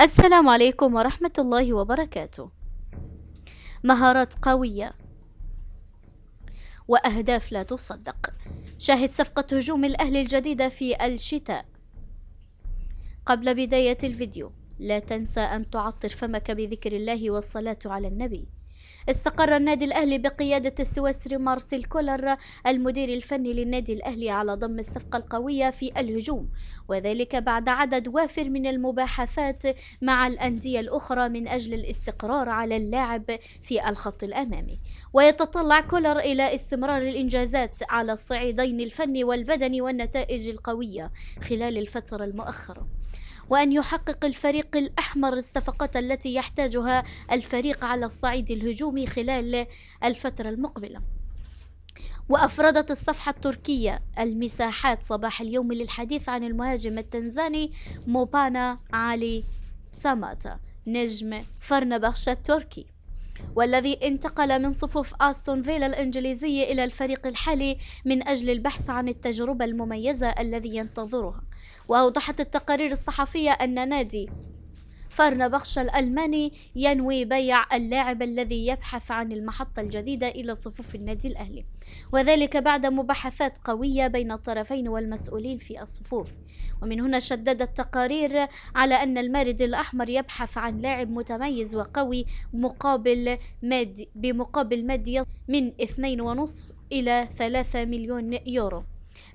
السلام عليكم ورحمة الله وبركاته. مهارات قوية وأهداف لا تصدق. شاهد صفقة هجوم الأهلي الجديدة في الشتاء. قبل بداية الفيديو لا تنسى أن تعطر فمك بذكر الله والصلاة على النبي. استقر النادي الأهلي بقيادة السويسري مارسيل كولر المدير الفني للنادي الأهلي على ضم الصفقة القوية في الهجوم، وذلك بعد عدد وافر من المباحثات مع الأندية الأخرى من أجل الاستقرار على اللاعب في الخط الأمامي. ويتطلع كولر إلى استمرار الإنجازات على الصعيدين الفني والبدني والنتائج القوية خلال الفترة المؤخرة، وأن يحقق الفريق الأحمر الصفقات التي يحتاجها الفريق على الصعيد الهجومي خلال الفترة المقبلة. وأفردت الصفحة التركية المساحات صباح اليوم للحديث عن المهاجم التنزاني موبانا علي ساماتا نجم فرنبخشة التركي، والذي انتقل من صفوف أستون فيلا الإنجليزية إلى الفريق الحالي من أجل البحث عن التجربة المميزة الذي ينتظرها. وأوضحت التقارير الصحفية أن نادي فرنبخشة الألماني ينوي بيع اللاعب الذي يبحث عن المحطة الجديدة إلى صفوف النادي الأهلي، وذلك بعد مباحثات قوية بين الطرفين والمسؤولين في الصفوف. ومن هنا شددت التقارير على أن المارد الأحمر يبحث عن لاعب متميز وقوي بمقابل مادي من 2.5 إلى 3 مليون يورو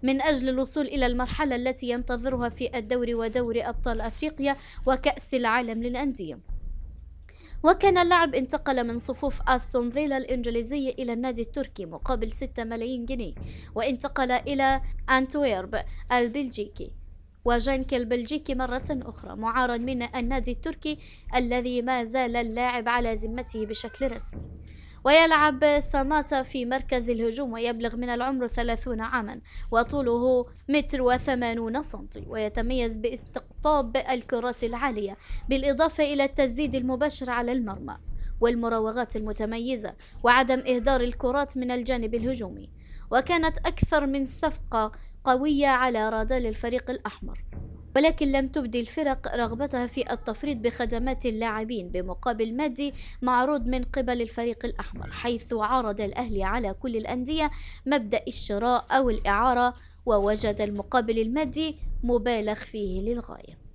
من أجل الوصول إلى المرحلة التي ينتظرها في الدوري ودوري أبطال أفريقيا وكأس العالم للأندية. وكان اللاعب انتقل من صفوف أستون فيلا الإنجليزية إلى النادي التركي مقابل 6 ملايين جنيه، وانتقل إلى أنتويرب البلجيكي وجنك البلجيكي مرة أخرى معارا من النادي التركي الذي ما زال اللاعب على ذمته بشكل رسمي. ويلعب ساماتا في مركز الهجوم، ويبلغ من العمر 30 عاما، وطوله 1.80 سنتي، ويتميز باستقطاب الكرات العالية بالإضافة إلى التسديد المباشر على المرمى والمراوغات المتميزة وعدم إهدار الكرات من الجانب الهجومي. وكانت أكثر من صفقة قوية على رادار الفريق الأحمر، ولكن لم تبدي الفرق رغبتها في التفريط بخدمات اللاعبين بمقابل مادي معروض من قبل الفريق الأحمر، حيث عارض الأهلي على كل الأندية مبدأ الشراء أو الإعارة، ووجد المقابل المادي مبالغ فيه للغاية.